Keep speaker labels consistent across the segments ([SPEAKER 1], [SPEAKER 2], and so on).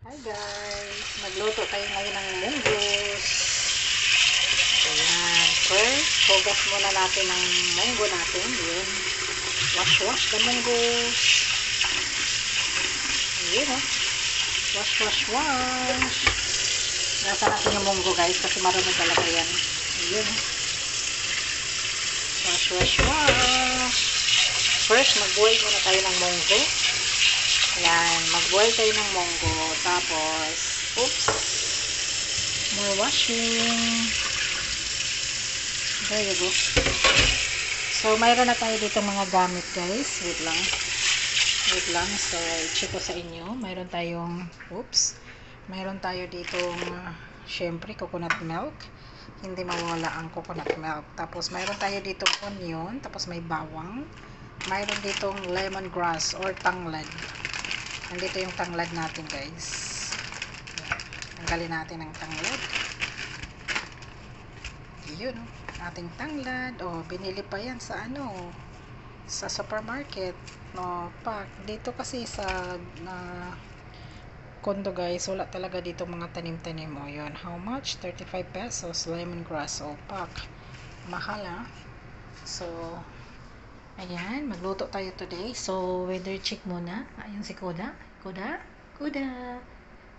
[SPEAKER 1] Hi guys! Magluto tayo ngayon ng munggos. Ayan. First, hugas muna natin ng munggo natin. Ayan. Wash the munggos. Ayan o. Wash. Nasa natin yung munggo guys kasi marami talaga yan. Ayan. Wash. First, mag-boil muna tayo ng munggo. Ayan, mag-boil tayo ng munggo. Tapos, more washing. There you go. So, mayroon na tayo dito mga gamit guys. Wait lang. So, i-check ko sa inyo. Mayroon tayo ditong, syempre, coconut milk. Hindi mawala ang coconut milk. Tapos, mayroon tayo ditong onion. Tapos, may bawang. Mayroon ditong lemongrass or tanglad. Nandito yung tanglad natin guys. Tanggalin natin ang tanglad. Yun, ating tanglad. Binili pa yan sa sa supermarket. Pack. Dito kasi sa kondo guys, wala talaga dito mga tanim-tanim. Yun. How much? 35 pesos. Lemongrass. Pack. Mahal So, ayan, magluto tayo today. So, weather check muna. Ayun si Kuda. Kuda.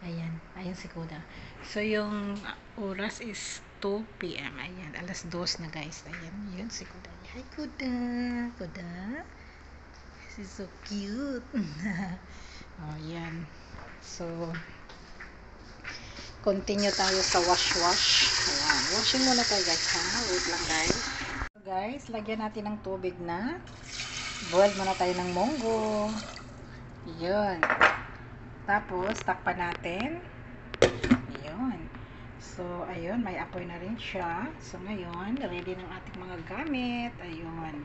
[SPEAKER 1] Ayan, ayun si Kuda. So, yung oras is 2 p.m. Ayan, alas 2 na guys. Ayan, yun si Kuda. Hi, Kuda. This is so cute. Ayan. So, continue tayo sa wash. Ayan, washing muna tayo guys. Wait lang guys, lagyan natin ng tubig na. Boil muna tayo ng munggo. Yun. Tapos, takpan natin. Yun. So, ayun, may apoy na rin siya. So, ngayon, ready ng ating mga gamit. Ayun.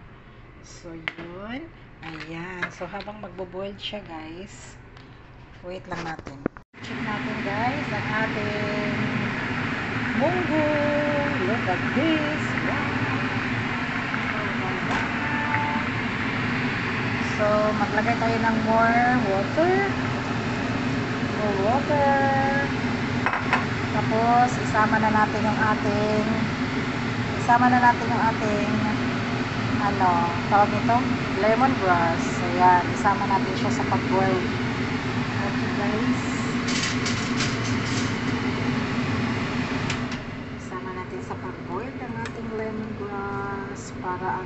[SPEAKER 1] So, yun. Ayan. So, habang magbo-boil siya, guys, wait lang natin. Check natin, guys, ang ating munggo. Look at this. Wow. So, maglagay tayo ng more water. Tapos, isama na natin yung ating tawag nito? Lemongrass. Ayan, isama natin siya sa pag-boil. Okay, guys. Isama natin sa pag-boil ang ating lemongrass para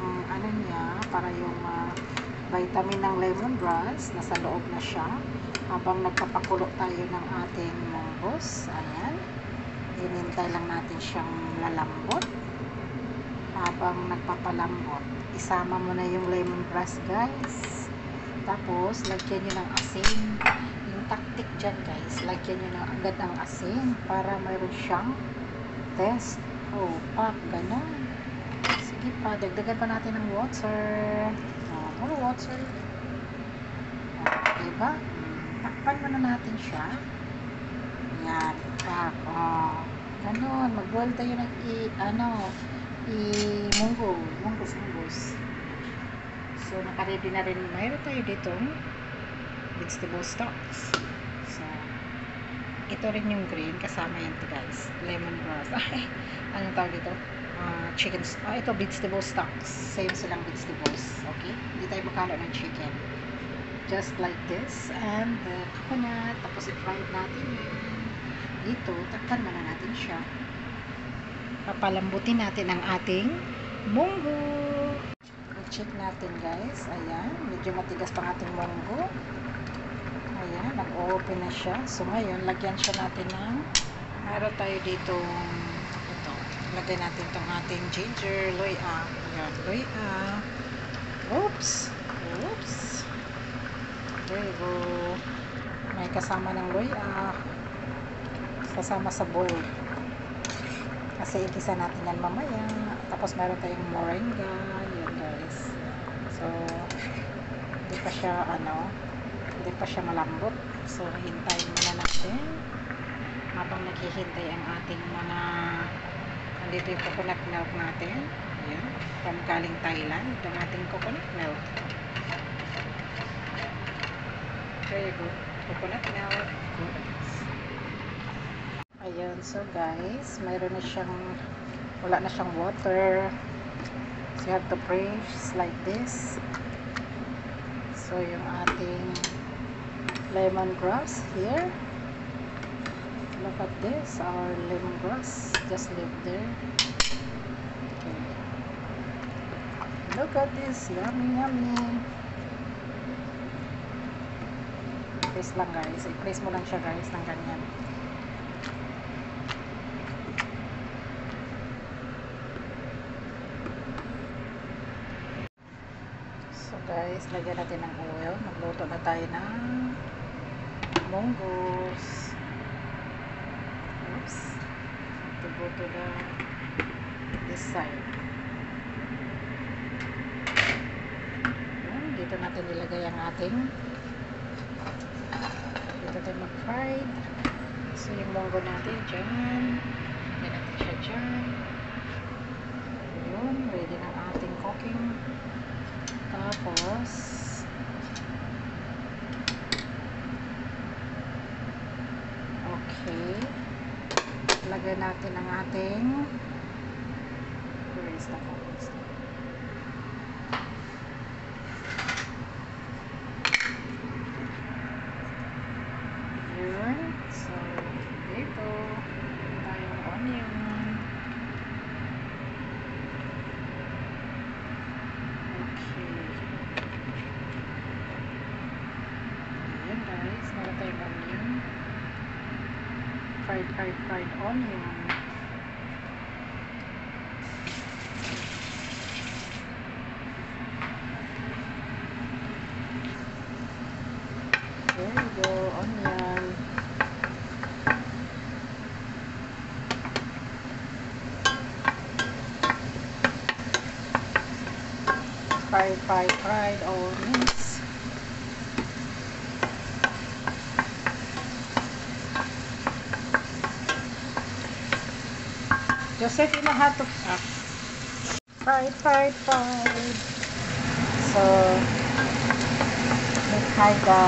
[SPEAKER 1] para yung vitamin ng lemongrass nasa loob na siya habang nagpapakulo tayo ng ating munggos. Ayan, hinintay lang natin siyang lalambot. Habang nagpapalambot, isama mo na yung lemongrass guys. Tapos lagyan nyo ng asin. Yung tactic dyan guys, lagyan nyo ng agad ng asin para mayroon siyang taste. Ganon. Sige pa, dagdagan pa natin ng water. More water. Diba? Takpan mo na natin siya. Yan. Ganon. Mag-boil tayo ng munggos. So, nakaready na rin. Mayroon tayo dito vegetable stocks. So, ito rin yung green. Kasama yan to guys. Lemongrass. Anong tawag dito? Chickens. Ito vegetable stocks. Same silang vegetables. Okay? Hindi tayo makalo ng chicken. Just like this. And the coconut. Tapos i-fried natin yan. Dito, takpan na natin siya. Papalambutin natin ang ating munggo. I-check natin guys. Ayan. Medyo matigas pang ating munggo. Ayan. Nag-open na siya. So ngayon, lagyan siya natin ng mayroon tayo dito lagay natin itong ating ginger, loya. Ayan, loya. Oops. There you go. May kasama ng loya. Kasama sa bowl. Kasi igisa natin yan mamaya. Tapos meron tayong moringa. Ayan guys. So, hindi pa siya malambot. So, hintayin muna natin. Habang naghihintay ang ating mga dito yung coconut milk natin. Ayan. From galing Thailand. Ito ang ating coconut milk. There you go. Coconut milk. Good. Ayan, so guys, mayroon na siyang, wala na siyang water. So you have to press like this. So yung ating lemongrass here. Look at this, our lemongrass just live there. Okay. Look at this, yummy, yummy. Press lang guys, i-press mo lang siya guys ng ganyan. So guys, lagyan natin ng oil. Magluto na tayo ng munggos. Oops. To go to this side. Ayan, dito natin ilagay ang ating, dito tayo mag-fried. So yung munggo natin dyan. Lagyan natin siya dyan. Ayun, ready na ang ating cooking. Tapos okay, lagay natin ang ating, where is the focus? Yun, so dito tayong onion. Fried onion. There you go, onion. Fried onions. Joseph, you know how to fried. So may kinda,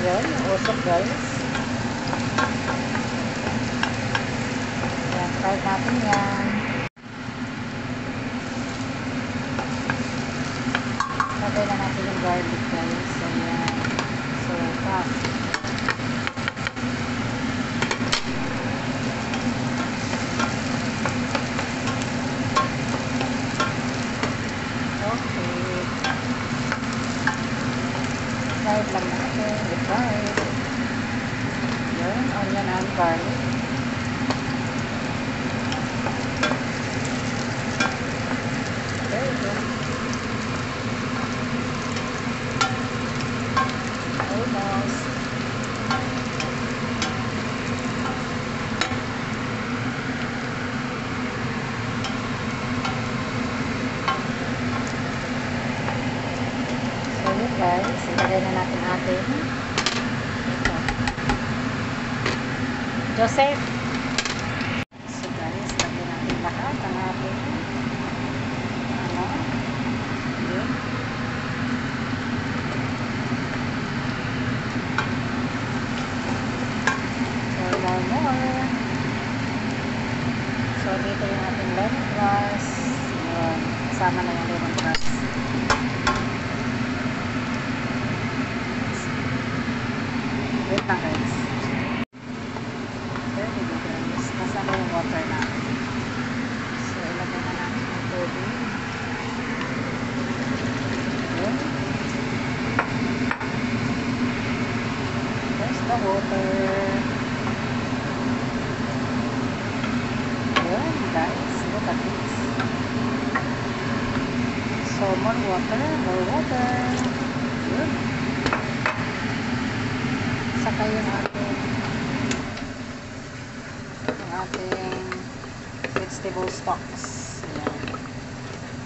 [SPEAKER 1] yun, usok guys. Yan, fried natin yan. Lagay na natin yung garlic guys. So yan, so fast. Fried lang natin, i-fried. Yun, onion and garlic. There you go. Almost. So yun guys, ilagay na natin ating ito. Joseph! So guys, lagyan natin lahat ang ating yun. More. So dito yung ating lemongrass. Yun, kasama na yung lemongrass. Wait lang guys. There you go guys. Kasama yung water natin. So ilagay na natin yung tubig. Yun. There's the water. Yun guys. Look at this. So more water. Yun. Saka yung ating vegetable stocks. Ayan.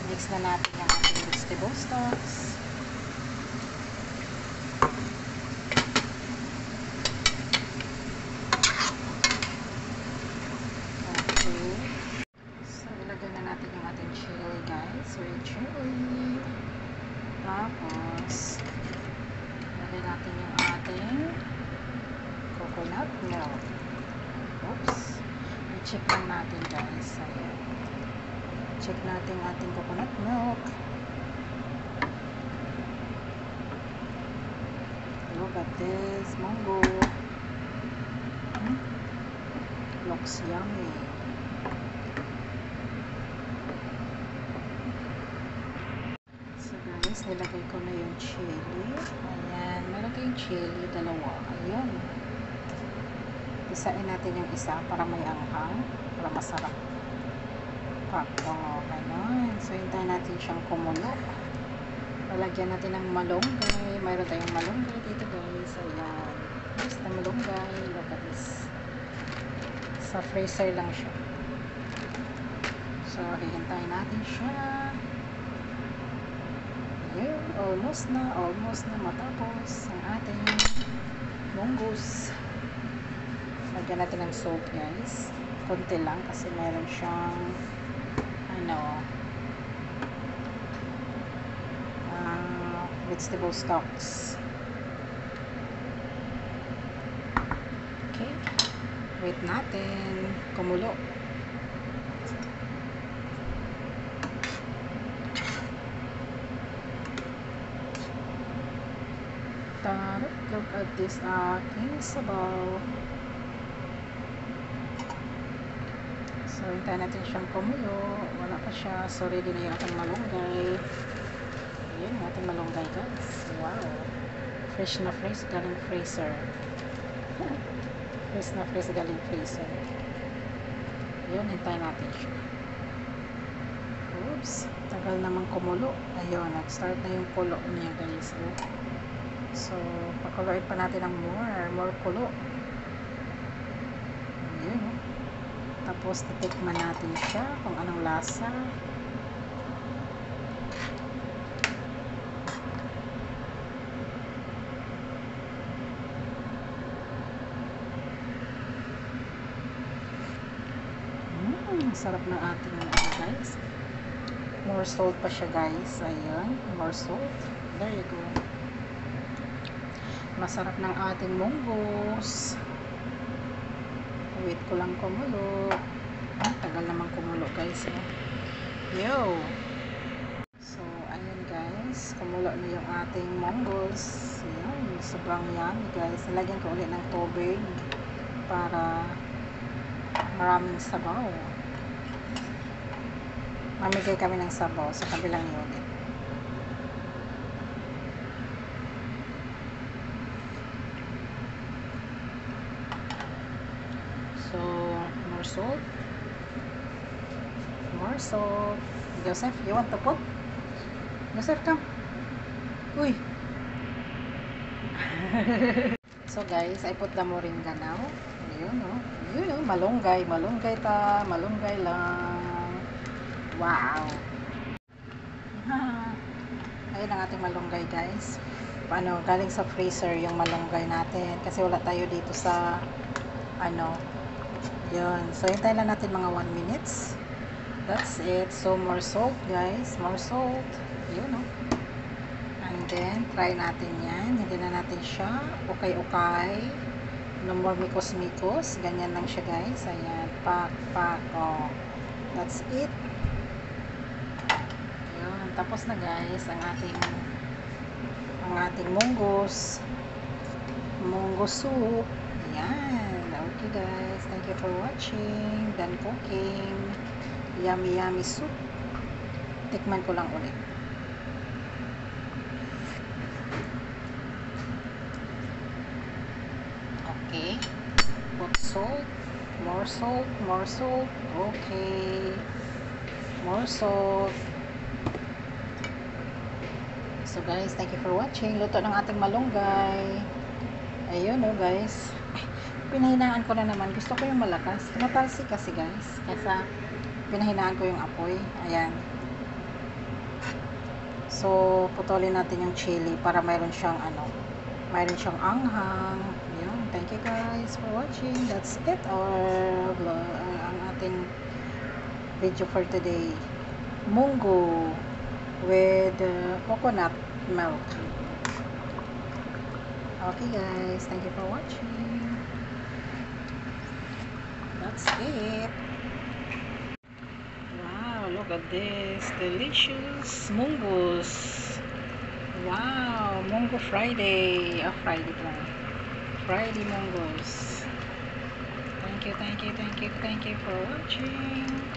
[SPEAKER 1] Mix na natin yung ating vegetable stocks. Okay. So, ilagay na natin yung ating chili guys. Red chili. Tapos, ilagay natin yung ating coconut milk. Oops. I-check lang natin guys. Ayan. Check natin ating coconut milk. Look at this mango. Looks yummy. So guys, nilagay ko na yung chili. Ayan, meron tayong chili, dalawa. Ayan. Isain natin yung isa para may anghang, para masarap. Pakto, ganun. So, hintayin natin siyang kumulo. Lalagyan natin ng malunggay. Mayroon tayong malunggay dito guys. Ayan. Basta malunggay. Look at this. Sa freezer lang siya. So, hihintayin natin siya. Ayan. Almost na matapos ang ating munggus. Lagyan natin ng soap guys. Konti lang kasi mayroon siyang vegetable stocks. Okay. Wait natin. Kumulo. Tarot. Look at this aking sabaw. So, hintayin natin siyang kumulo. Wala pa siya. So, ready na yung ating malunggay. Ayan, yung ating malunggay guys. Wow. Fresh na fresh galing freezer. Fresh na fresh galing freezer. Ayan, hintayin natin siya. Oops. Tagal naman kumulo. Ayun, nag-start na yung kulo niya guys. So, pakuluin pa natin ng more kulo. Ayan, oh. Tapos, titikman natin siya kung anong lasa. Sarap ng ating guys. More salt pa siya guys. Ayan, more salt. There you go. Masarap ng ating munggus. Wait ko lang kumulo. Tagal naman kumulo guys. Yo! So, ayan guys. Kumulo na yung ating munggus. Ayan, sobrang yummy guys. Nilagyan ko ulit ng tubig para maraming sabaw. Mamigay kami ng sabaw sa kabilang unit. So, more salt. More salt. Joseph, you want to put? Joseph, come. Uy. So guys, I put the moringa now. Ayun, oh. Ayun, oh. Malunggay. Malunggay ta. Malunggay lang. Wow. Ayun ang ating malunggay guys. Paano, galing sa freezer yung malunggay natin. Kasi wala tayo dito sa yun. So, hintayin lang natin mga 1 minutes. That's it. So, more salt guys. More salt. Yun, oh. And then, try natin yan. Hindi na natin siya ukay-ukay. No more mikos-mikos. Ganyan lang siya guys. Ayan. Pak. Oh. That's it. Yun. Tapos na guys ang ating munggus. Munggus soup. Ayan. Okay guys. Thank you for watching. Done cooking. Yummy soup. Tikman ko lang ulit. Okay. Put salt. More salt. More salt. Okay. More salt. So guys, thank you for watching. Luto ng ating malunggay. Ayun oh guys. Pinahinaan ko na naman. Gusto ko yung malakas. Tumatalsik kasi guys. Kaya pinahinaan ko yung apoy. Ayan. So, putulin natin yung chili para mayroon siyang mayroon siyang anghang. Ayun. Thank you guys for watching. That's it. Ang ating video for today. Munggo with coconut milk. Okay guys. Thank you for watching. That's it. Wow, look at this. Delicious mungus. Wow, Mungo Friday. Oh, Friday lang. Friday mungus. Thank you for watching.